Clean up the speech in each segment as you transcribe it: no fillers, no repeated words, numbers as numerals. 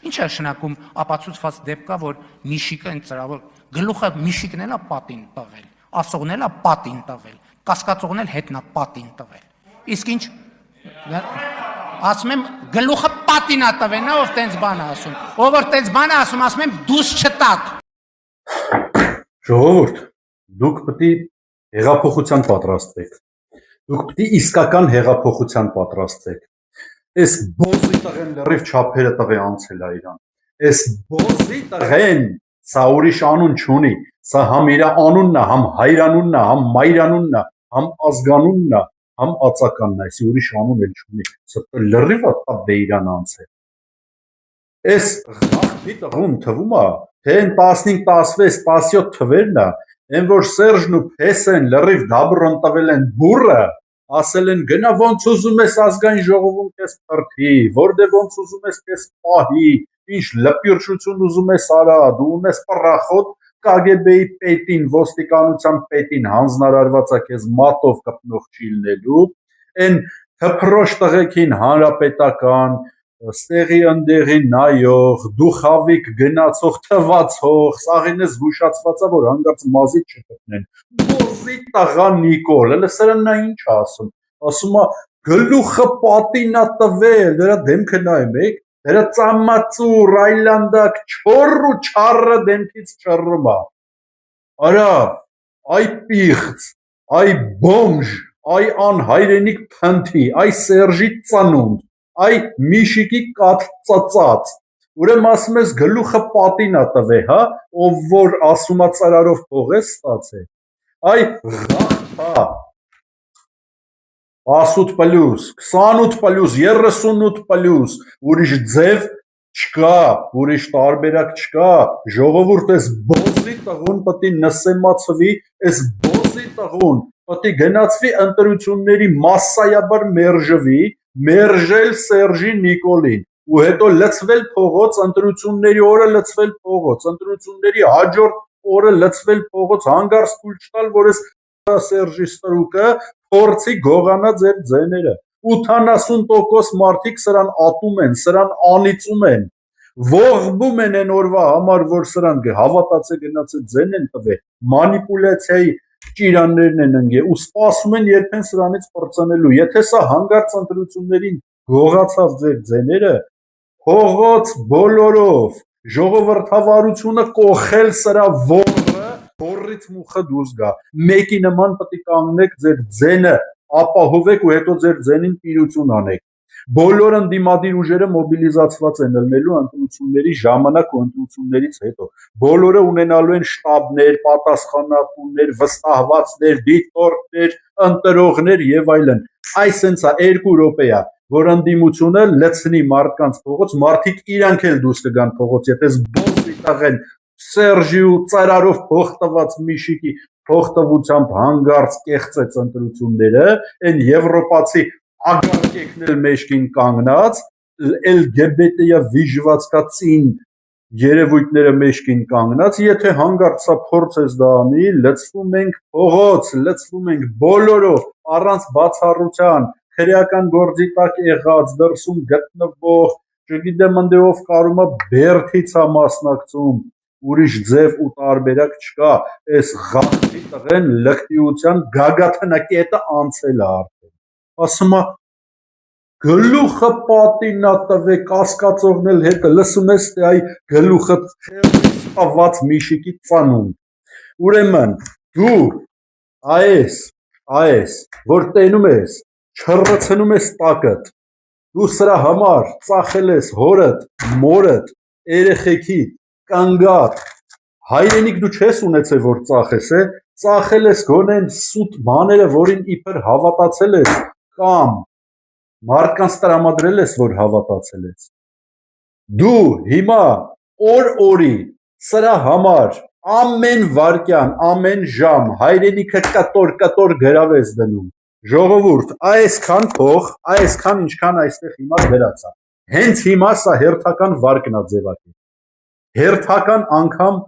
Ինչ է շնակում ապացուցված դեպք կա, որ Միշիկը այն ծրավոր գլուխը Միշիկն էլա պատին տվել, ասողն էլա պատին տվել, կասկածողն էլ հետնա պատին տվել։ Իսկ ինչ ասում եմ գլուխը պատին ա տվել, նա ով տենց բան է ասում։ Ով որ տենց բան է ասում, ասում եմ դուս չտակ։ Ժողովուրդ, դուք պետք է հեղափոխության պատրաստվեք։ Դուք պետք է իսկական հեղափոխության պատրաստվեք։ Այս բոզի տղեն լրիվ չափերը տղե անցել է իրան։ Այս բոզի տղեն սա ուրիշ անուն չունի։ Սա համ իր անունն է, համ հայրանունն է, համ մայրանունն է, համ ազգանունն է, համ ածականն է, այսի ուրիշ անուն էլ չունի։ Սա լրիվ տղե իրան անցել։ Այս ղախտի տղուն թվում է, թե այն 15, 16, 17 թվերն է, այն որ Սերժն ու Փեսեն լրիվ դաբրոն տվել են բուրը, ասել են գնա ոնց ուզում ես ազգային ժողովում քեզ փրկի, որտեղ ոնց ուզում ես քեզ պահի, ինչ լպիրշություն ուզում ես արա, դու ունես պռախոտ KGB-ի պետին, ոստիկանության պետին հանձնարարված է քեզ մատով կպնող չի լինելու, այն թփրոշ տղեկին հանրապետական ստեղի ընդեղի նայող, դուխավիկ գնացող, թվացող, սաղին է զգուշացված է, որ հանգարց մազի չգտնեն, բոզի տղա Նիկոլ, հələ սրանն է ինչ ասում, ասում է գլուխը պատին է տվել, դրա դեմքը նայում եք, դրա ծամացուր, այլանդակ, չոր ու չառը դեմքից չռում է, արա, այ պիղծ, այ բոմժ, այ անհայրենիք փնթի, այ Սերժի ծանունդ, այ Միշիկի կաթ ծծած, ուրեմն ասում ես գլուխը պատին է տվել, հա, ով որ ասում է ծարարով փող է ստացել, այ ղախտա, 18+, 28+, 38+, ուրիշ ձև չկա, ուրիշ տարբերակ չկա, ժողովուրդ այս բոզի տղուն պետք է նսեմացվի, այս բոզի տղուն պետք է գնացվի ընտրությունների մասսայաբար մերժվի, մերժել Սերժի Նիկոլին ու հետո լցվել փողոց, ընտրությունների օրը լցվել փողոց, ընտրությունների հաջորդ օրը լցվել փողոց, հանգարց թույլ չտալ, որ այս Սերժի ստրուկը փորձի գողանա ձեր ձեները, 80% մարդիկ սրան ատում են, սրան անիծում են, ողբում են այն օրվա համար, որ սրան հավատացե գնացե ձեն են տվել, մանիպուլյացիայի ճիրաններն են ընկել ու սպասում են երբեն սրանից պրծնելու, եթե սա հանգարց ընտրություններին գողացավ ձեր ձեները, փողոց բոլորով, ժողովրդավարությունը կողել սրա ողը, փորից մուխը դուրս գա, մեկի նման պետք է կանգնեք ձեր ձենը, ապահովեք ու հետո ձեր ձենին տիրություն անեք, բոլոր ընդդիմադիր ուժերը մոբիլիզացված են ելնելու ընտրությունների ժամանակ ու ընտրություններից հետո, բոլորը ունենալու են շտաբներ, պատասխանատուներ, վստահվածներ, դիտորդներ, ընտրողներ եւ այլն, այս սենցա 2 րոպե է, որ ընդդիմությունը լցնի մարդկանց փողոց, մարդիկ իրանք էլ դուրս կգան փողոց, եթե զբոսի տաղեն Սերժի ու ծարարով փող տված Միշիկի փողտվությամբ հանգարց կեղծեց ընտրությունները, այն եվրոպացի ագարկեկն էլ մեջքին կանգնած, LGBT-յա վիժվածքածին երևույթները մեջքին կանգնած, եթե հանգարց սա փորձ ես դա անի, լցվում ենք փողոց, լցվում ենք բոլորով, առանց բացառության, քրեական գործի տակ եղած, դրսում գտնվող, չգիտեմ ընդ ով կարում է բերդից է մասնակցում, ուրիշ ձև ու տարբերակ չկա, այս ղախտի տղեն լկտիության գագաթնակետը անցել է արդեն, ասում է գլուխը պատին է տվել, կասկածողն էլ հետը, լսում ես թե այ գլուխը խեղված Միշիկի ծանուն, ուրեմն դու այս, որ տենում ես, չռցնում ես տակըտ, դու սրա համար ծախել ես հորդ, մորդ, երեխեքիդ, կանգատ, հայրենիք դու չես ունեցել, որ ծախես է, ծախել ես գոնեն սուտ բաները, որին իբր հավատացել ես, կամ մարդկանց տրամադրել ես, որ հավատացել ես, դու հիմա օր-օրի սրա համար ամեն վարկյան, ամեն ժամ հայրենիքը կտոր գրավ ես դնում, ժողովուրդ, այսքան փող, այսքան ինչքան այստեղ հիմա դրած է, հենց հիմա սա հերթական վարկն է ձևակի, հերթական անգամ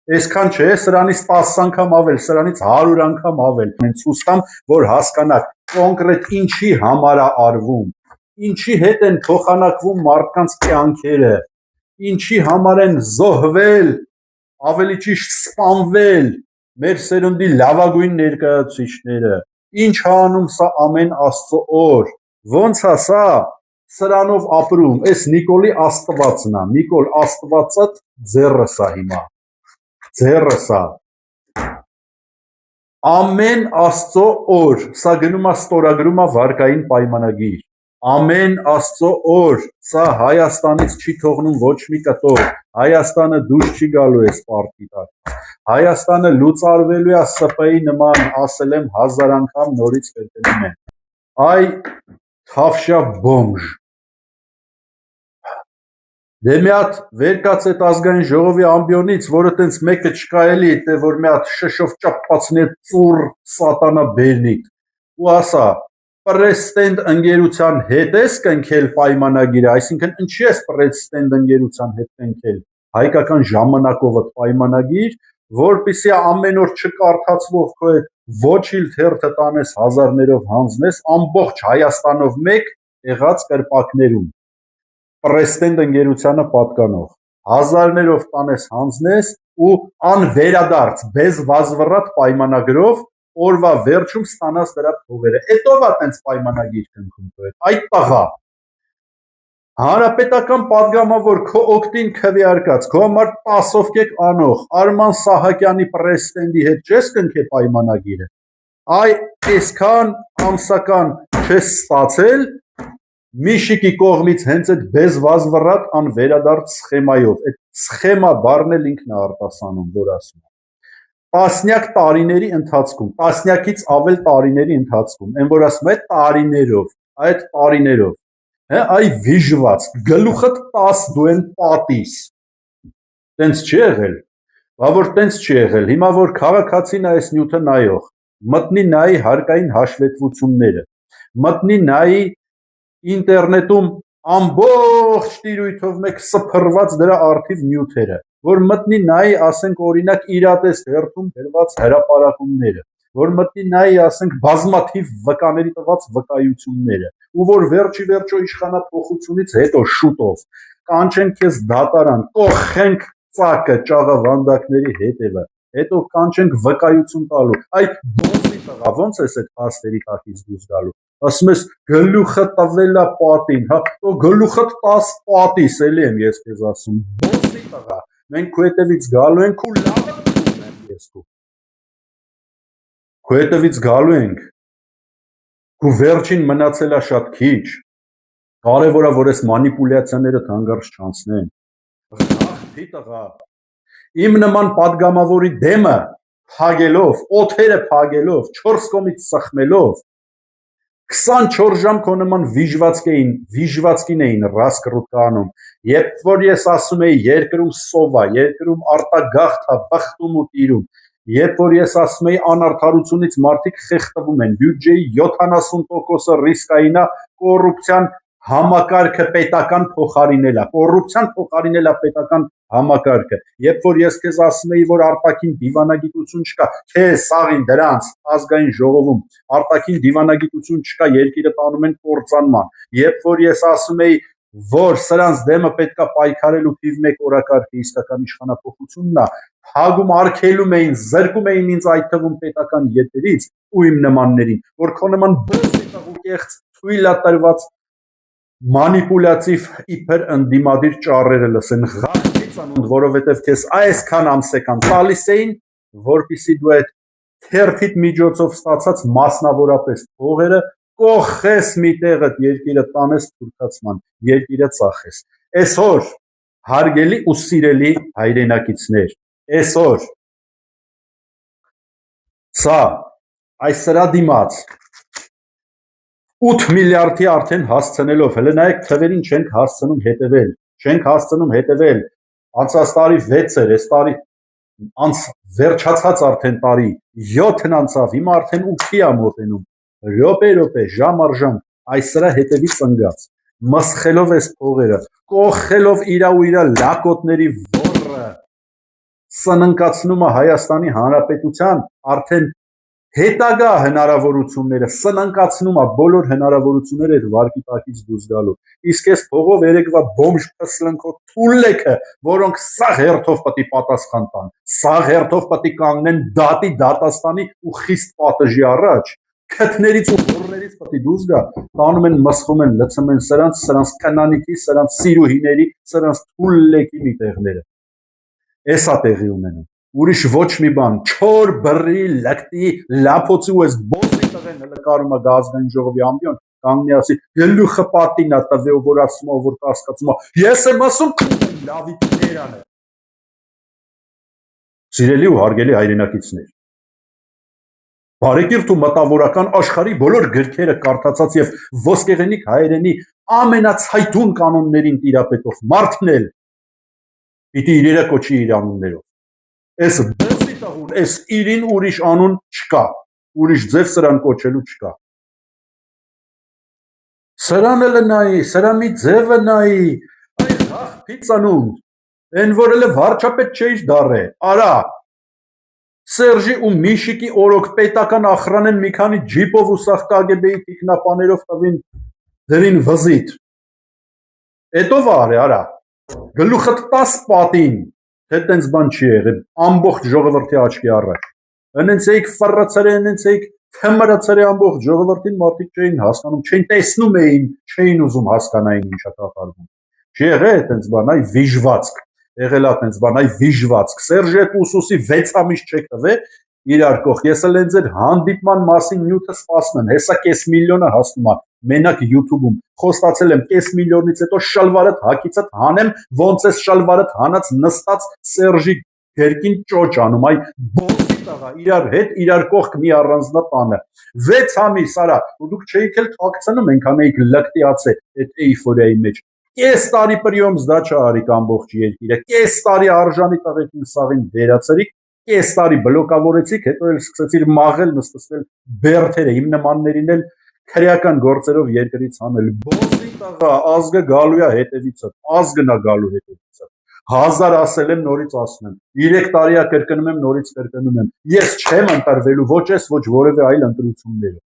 այսքան չէ, սրանից 10 անգամ ավել, սրանից 100 անգամ ավել, հենց ուստամ, որ հասկանաք կոնկրետ ինչի համար է արվում, ինչի հետ են փոխանակվում մարդկանց կյանքերը, ինչի համար են զոհվել, ավելի ճիշտ սպանվել մեր սերունդի լավագույն ներկայացուցիչները, ինչ անում սա ամեն Աստծո օր, ոնց է սա սրանով ապրում, այս Նիկոլի Աստվածն է, Նիկոլ Աստվածը ձեռս է հիմա, ձեռս է, ամեն Աստծո օր, սա գնում է ստորագրում է վարկային պայմանագիր, ամեն Աստծո օր, սա Հայաստանից չի թողնում ոչ մի կտոր, Հայաստանը դուրս չի գալու այս պարտի տակ, Հայաստանը լուծարվելու է ՍՊ-ի նման, ասել եմ 1000 անգամ նորից կրկնում եմ, այ թավշյա բոմժ, դե մի հատ վեր կաց այդ ազգային ժողովի ամբիոնից, որը տենց մեկը չկա էլի, թե որ մի հատ շշով ճապացնի ծուռ սատանա բերնիք, ու ասա, պրեստենդ ընկերության հետ ես կնքել պայմանագիրը, այսինքն ինչի ես պրեստենդ ընկերության հետ կնքել, հայկական ժամանակով պայմանագիր, որպեսզի ամեն օր չկարդացվող քո այդ ոչիլ թերթը տանես հազարներով հանձնես ամբողջ Հայաստանով մեկ եղած կրպակներում, պրեստենդ ընկերությանը պատկանող, հազարներով տանես հանձնես ու անվերադարձ, bez վազվռատ պայմանագրով օրվա վերջում ստանաս դրա փողերը, էտով է տենց պայմանագիր կնքում քո հետ, այդ տղա, հանրապետական պատգամավոր քո օգտին քվեարկած, քո համար 10-ով կեք անող, Արման Սահակյանի պրեստենդի հետ չես կնքե պայմանագիրը, այ այսքան ամսական չես ստացել, Միշիկի կողմից հենց այդ bez վազվռատ անվերադարձ սխեմայով, այդ սխեմա բառն էլ ինքն է արտասանում, որ ասում է, տասնյակ տարիների ընթացքում, տասնյակից ավել տարիների ընթացքում, այն որ ասում է այդ տարիներով, այ վիժված, գլուխդ 10 դու են պատիս, տենց չի եղել, բա որ տենց չի եղել, հիմա որ քաղաքացին այս նյութը նայող, մտնի նայի հարկային հաշվետվությունները, մտնի նայի ինտերնետում ամբողջ տիրույթով մեկ սփռված դրա արդիվ նյութերը, որ մտնի նայի, ասենք օրինակ իրատես հերթում գրված հրապարակումները, որ մտնի նայի, ասենք բազմաթիվ վկաների տված վկայությունները, ու որ վերջի վերջո իշխանափոխությունից հետո շուտով կանչեն քեզ դատարան, կողենք ծակը ճաղավանդակների հետևը, հետո կանչենք վկայություն տալու, այ բոզի տղա, ոնց ես այդ փաստերի տակից դուրս գալու, ասում ես գլուխը տվել է պատին, հա, તો գլուխդ 10 պատիս, էլի եմ ես քեզ ասում, բոզի տղա, մենք քո հետևից գալու ենք ու լավը կուզում ես քո հետևից գալու ենք, քո վերջին մնացել է շատ քիչ, կարևոր է որ այս մանիպուլյացիաները հանգարց չանցնեն, ղախտի տղա, իմ նման պատգամավորի դեմը փագելով, օթերը փագելով, 4 կողմից սխմելով 24 ժամ քո նման վիժվածքին էին ռասկրուտ անում, երբ որ ես ասում էի երկրում սով է, երկրում արտագաղթ է, բխտում ու տիրում, երբ որ ես ասում էի անարդարությունից մարդիկ խեղդվում են, բյուջեի 70%-ը ռիսկային է, կոռուպցիան համակարգը պետական փոխարինել է, կոռուպցիան փոխարինել է պետական համակարգը, երբ որ ես քեզ ասում էի, որ արտաքին դիվանագիտություն չկա, քեզ սաղին դրանց ազգային ժողովում արտաքին դիվանագիտություն չկա, երկիրը տանում են կործանման, երբ որ ես ասում էի, որ սրանց դեմը պետք է պայքարելու թիվ 1 օրակարգը իսկական իշխանափոխությունն է, հագում արգելում էին, զրկում էին ինձ այդ թվում պետական եթերից ու իմ նմաններին, որ քո նման բոզի տղու կեղծ թույլատրված մանիպուլյատիվ իբր ընդդիմադիր ճառերը լսեն ղախտից անունդ, որովհետև քեզ այսքան ամսեկան տալիս էին, որպեսզի դու այդ թերթիդ միջոցով ստացած մասնավորապես փողերը կողես մի տեղը երկիրը տանես թուրքացման, երկիրը ծախես։ Այսօր հարգելի ու սիրելի հայրենակիցներ, այսօր սա այս սրա դիմաց 8 միլիարդի արդեն հասցնելով, հələ նայեք թվերին չենք հասցնում հետևել, անցած տարի 6 էր, այս տարի վերջացած արդեն տարի 7-ն անցավ, հիմա արդեն 8-ի է մոտենում, րոպե, ժամ առ ժամ, այս սրա հետևից ընկած, մսխելով այս փողերը, կողելով իրա ու իրա լակոտների ոռը, սննկացնում է Հայաստանի Հանրապետության արդեն հետագա հնարավորությունները սնանկացնում է բոլոր հնարավորությունները այդ վարկի տակից դուրս գալու։ Իսկ այս փողով երեկվա բոմժ փսլնքո թուլլեքը, որոնք սա հերթով պետք է պատասխան տան, սա հերթով պետք է կանգնեն դատի դատաստանի ու խիստ պատժի առաջ, քթներից ու հորներից պետք է դուրս գա, տանում են, մսխում են, լցում են սրանց քնանիքի, սրանց սիրուհիների, սրանց թուլլեկի մի տեղները։ Էսա տեղի ունենում։ Ուրիշ ոչ մի բան, չոր բռի, լկտի, լափոցի ու այս բոսի տղեն հələ կարում է գազգային ժողովի ամբիոն, կանգնի ասի, գլուխը պատին է տվեով, որ ասում է, որ կասկածում է, ես եմ ասում, լավի տերան է։ Սիրելի ու հարգելի հայրենակիցներ, բարեկիրթ ու մտավորական աշխարհի բոլոր գրքերը կարդացած եւ ոսկեղենիկ հայերենի ամենացայտուն կանոններին տիրապետող մարդն էլ պիտի իրերը կոչի իր անուններով։ Այս բոսի տաղուն, այս իրին ուրիշ անուն չկա, ուրիշ ձև սրան կոչելու չկա։ Սրան էլ նայի, սրա մի ձևը նայի, այ խախպից անուն, են որ էլ վարչապետ չէիր դարե, արա, Սերժի ու Միշիկի օրոք պետական ախրանեն մի քանի ջիպով ու սաղ կագեբեի տիկնապաներով տվին դրին վզիտ։ Էտո վար է, արա, գլուխըտ 10 պատին, թե տենց բան չի եղել, ամբողջ ժողովրդի աչքի առաջ։ Հնենց էիք ֆռացրե, հնենց էիք թմրացրե ամբողջ ժողովրդին մարդիկ չէին հասկանում, չէին տեսնում էին, չէին ուզում հասկանային ինչա կատարվում։ Չի եղել տենց բան, այ վիժվածք, եղել է տենց բան, այ վիժվածք, Սերժի հետ ուսուսի 6 ամիս չեք տվել իրար կող, ես էլ են ձեր հանդիպման մասին նյութը սպասում եմ, հեսա կես միլիոնը հասնում է, մենակ YouTube-ում, խոստացել եմ կես միլիոնից հետո շալվարդ հակիցդ հանեմ, ոնց ես շալվարդ հանած նստած Սերժի գերկին ճոճ անում, այ բոսի տղա, իրար հետ, իրար կողք մի առանձնա տանը, 6 ամիս, արա, ու դուք չէիք էլ թաքցնում, ենքան էիք լկտիացե այդ էյֆորիայի մեջ, կես տարի պրիոմ զդաչա արիք ամբողջ երկիրը, կես տարի արժանի տղեկին սաղին վերացրիք, կես տարի բլոկավորեցիք, հետո էլ սկսեցիր մաղել, նստել բերթերը, իմ նմաններին էլ քրեական գործերով երկրից հանել, բոսի տղա, ազգը գալու է հետևիցը, ազգն է գալու հետևիցը, 1000 ասել եմ, նորից ասում եմ, 3 տարի է կրկնում եմ, նորից կրկնում եմ, ես չեմ ընտրվելու, ոչ ես, ոչ որևէ այլ ընտրությունները,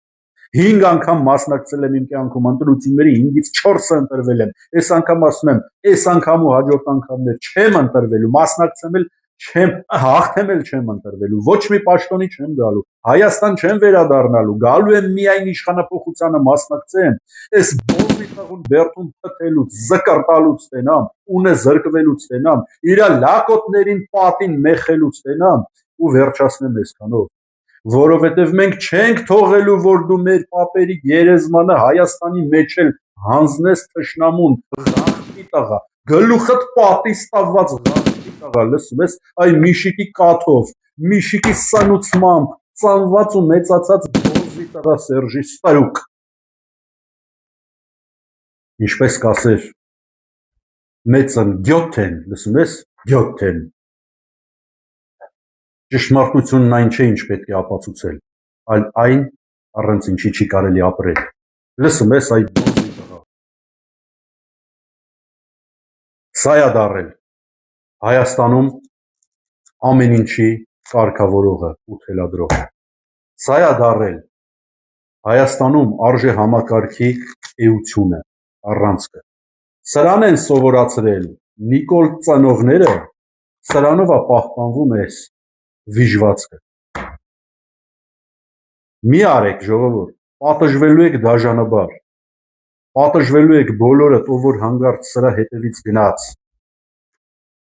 5 անգամ մասնակցել եմ իմ կյանքում ընտրությունների, 5-ից 4-ը ընտրվել եմ, այս անգամ ասում եմ, այս անգամ ու հաջորդ անգամներ չեմ ընտրվելու, մասնակցեմ էլ չեմ, հաղթեմ էլ չեմ ընտրվելու, ոչ մի պաշտոնի չեմ գալու, Հայաստան չեմ վերադառնալու, գալու եմ միայն իշխանափոխությանը մասնակցեմ, այս բոզի տաղուն բերդում փթելուց, զկրտալուց տենամ, ունե զրկվելուց տենամ, իրա լակոտներին պատին մեխելուց տենամ ու վերջացնեմ այսքանով, որովհետև մենք չենք թողելու, որ դու մեր պապերի գերեզմանը Հայաստանի մեջ էլ հանձնես թշնամուն, ղախտի տղա, գլուխդ պատից տավված ղախտի տղա, լսում ես, այ Միշիկի կաթով, Միշիկի սնուցմամբ, ծանված ու մեծացած բոզի տղա Սերժի ստրուկ։ Ինչպես կասեր, մեծն գյոթեն, լսում ես, գյոթեն։ Ճշմարտությունն այն չէ, ինչ պետք է ապացուցել, այլ այն, առանց ինչի չի կարելի ապրել։ Լսում ես այդ բոզի տղա։ Սա է դարել Հայաստանում ամեն ինչի կարգավորողը ու թելադրողը։ Սա է դարել Հայաստանում արժե համակարգի էությունը, առանցքը։ Սրան են սովորացրել Նիկոլ ծնողները, սրանով է պահպանվում էս վիժվածքը։ Մի արեք ժողովուրդ, պատժվելու եք դաժանաբար, պատժվելու եք բոլորդ, ով որ հանգարց սրա հետևից գնաց,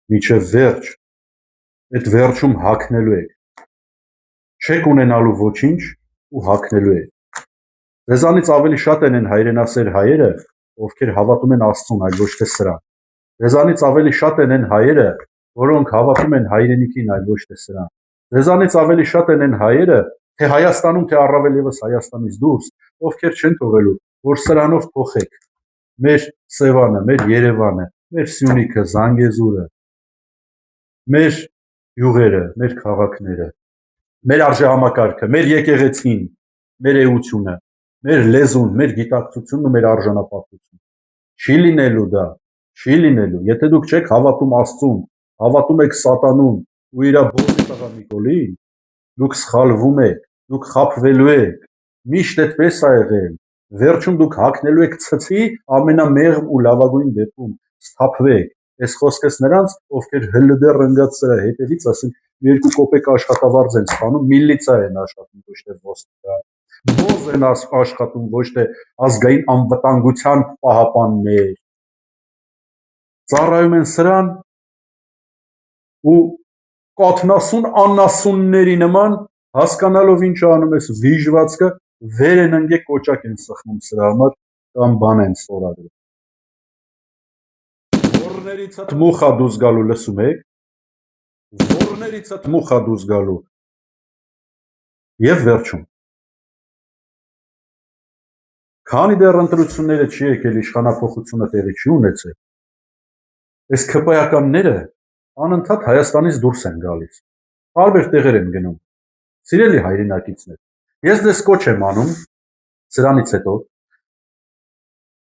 մինչև վերջ, այդ վերջում հագնելու եք, չեք ունենալու ոչինչ ու հագնելու եք։ Ձեզանից ավելի շատ են հայրենասեր հայերը, ովքեր հավատում են Աստծուն, այլ ոչ թե սրան։ Ձեզանից ավելի շատ են հայերը, որոնք հավատում են հայրենիքին, այլ ոչ թե սրան։ Ձեզանից ավելի շատ են հայերը, թե Հայաստանում, թե առավել ևս Հայաստանից դուրս, ովքեր չեն թողելու, որ սրանով փոխեք մեր Սևանը, մեր Երևանը, մեր Սյունիքը, Զանգեզուրը, մեր յուղերը, մեր քաղաքները, մեր արժեհամակարգը, մեր եկեղեցին, մեր էությունը, մեր լեզուն, մեր գիտակցությունն ու մեր արժանապատվությունը։ Չի լինելու դա, չի լինելու, եթե դուք չեք հավատում Աստծուն, հավատում եք սատանուն ու իր բոզի տղա Նիկոլին, դուք սխալվում եք, դուք խաբվելու եք, միշտ այդպես ա եղել, վերջում դուք հագնելու եք ցցի, ամենամեղմ ու լավագույն դեպքում սթափվեք, այս խոսքս նրանց, ովքեր հլդեր ընկած սրա հետևից, ասենք 2 կոպեկ աշխատավարձ են ստանում, միլիցիա են աշխատում, ոչ թե ոստիկան, բոզ են աշխատում, ոչ թե ազգային անվտանգության պահապաններ, ծառայում են սրան ու կաթնասուն անասունների նման հասկանալով ինչ անում ես վիժվածքը վեր են ընկե կոճակ են սխնում սրա համար կամ բան են ստորագրում որներից այդ մուխա դուզ գալու լսում եք որներից այդ մուխա դուզ գալու եւ վերջում քանի դեռ ընտրությունները չի եկել իշխանապողությունը տեղի չի ունեցել այս քպայականները անընդհատ Հայաստանից դուրս են գալիս տարբեր տեղեր են գնում սիրելի հայրենակիցներ ես դες կոչ եմ անում սրանից հետո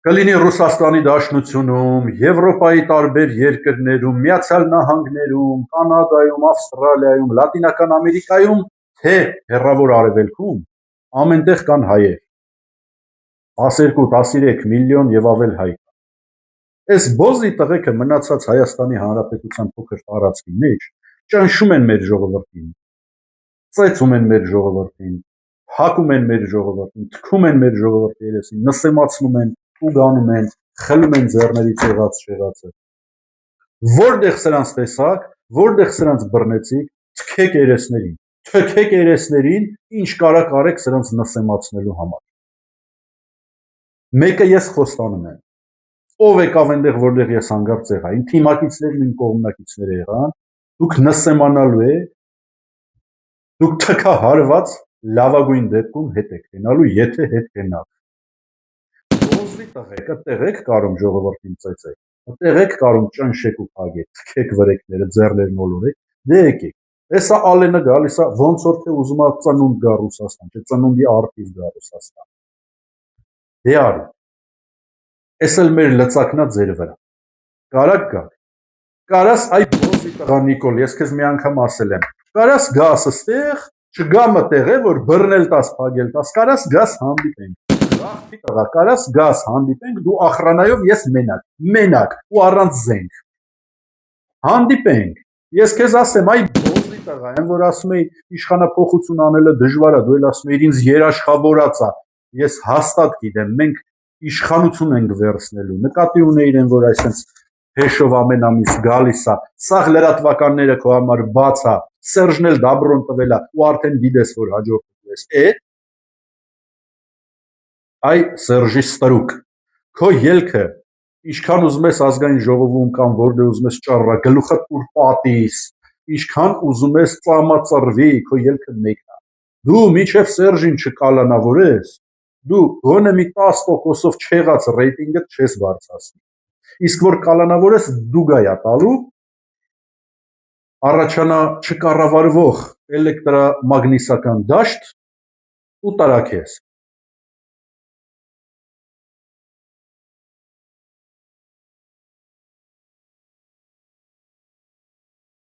կլինի Ռուսաստանի Դաշնությունում, Եվրոպայի տարբեր երկրներում, Միացյալ Նահանգներում, Կանադայում, Ավստրալիայում, Լատինական Ամերիկայում, թե հեռավոր արևելքում ամենտեղ կան հայեր 12-13 միլիոն եւ ավել հայ Այս բոզի տղեկը մնացած Հայաստանի Հանրապետության փոքր տարածքի մեջ ճնշում են մեր ժողովրդին, ծեծում են մեր ժողովրդին, հակում են մեր ժողովրդին, թքում են մեր ժողովրդի երեսին, նսեմացնում են, ուգանում են, խլում են ձեռներից եղած շեղածը։ Որտեղ սրանց տեսակ, որտեղ սրանց բռնեցիք, թքեք երեսներին, ինչ կարա կարեք սրանց նսեմացնելու համար։ Մեկը ես խոստանում եմ ով եկավ այնտեղ որտեղ ես հանգարց եղա իմ թիմակիցներն իմ կողմնակիցները եղան դուք նսեմանալու եք դուք թքահարված լավագույն դեպքում հետ եք գնալու եթե հետ գնաք ոզի տղեկ այդտեղ եք կարում ժողովրդին ծեծեք այդտեղ եք կարում ճնշեք ու փագեք թքեք վրեկները ձեռներն ոլորեք դե եկեք Էսա ալենը գալիս է ոնց որ թե ուզում է ծնունդ գա Ռուսաստան չէ ծնունդի արդիվ գա Ռուսաստան դե արի Էս էլ մեր լծակնա ձեր վրա, կարակ գակ, կարաս այ բոզի տղա Նիկոլ, ես քեզ մի անգամ ասել եմ, կարաս գաս ստեղ, չգա մտեղ է, որ բռնել տաս, փագել տաս, կարաս գաս հանդիպենք, գաղթի տղա, կարաս գաս հանդիպենք, դու ախրանայով ես մենակ ու առանց զենք, հանդիպենք, ես քեզ ասեմ, այ բոզի տղա, են որ ասում էի իշխանապողություն անելը դժվար է, դու էլ ասում էի ինձ երաշխավորած է, ես հաստատ գիտեմ, մենք իշխանություն ենք վերցնելու, նկատի ունեիր են, որ այսպես հեշով ամեն ամիս գալիս է, սաղ լրատվականները քո համար բաց է, Սերժն էլ դաբրոն տվել է ու արդեն գիտես, որ հաջորդում ես, այ Սերժի ստրուկ, քո ելքը, ինչքան ուզում ես ազգային ժողովում կամ որտեղ ուզում ես ճառա, գլուխդ ուր պատիս, ինչքան ուզում ես ծամածրվի, քո ելքը մեկն է, դու միջև Սերժին չկալանավորես Դու գոնե մի 10%-ով չեղած ռեյտինգը չես բարձրացնի։ Իսկ որ կալանավորես դու գայա տալու առաջանա չկառավարվող էլեկտրամագնիսական դաշտ ու տարակես։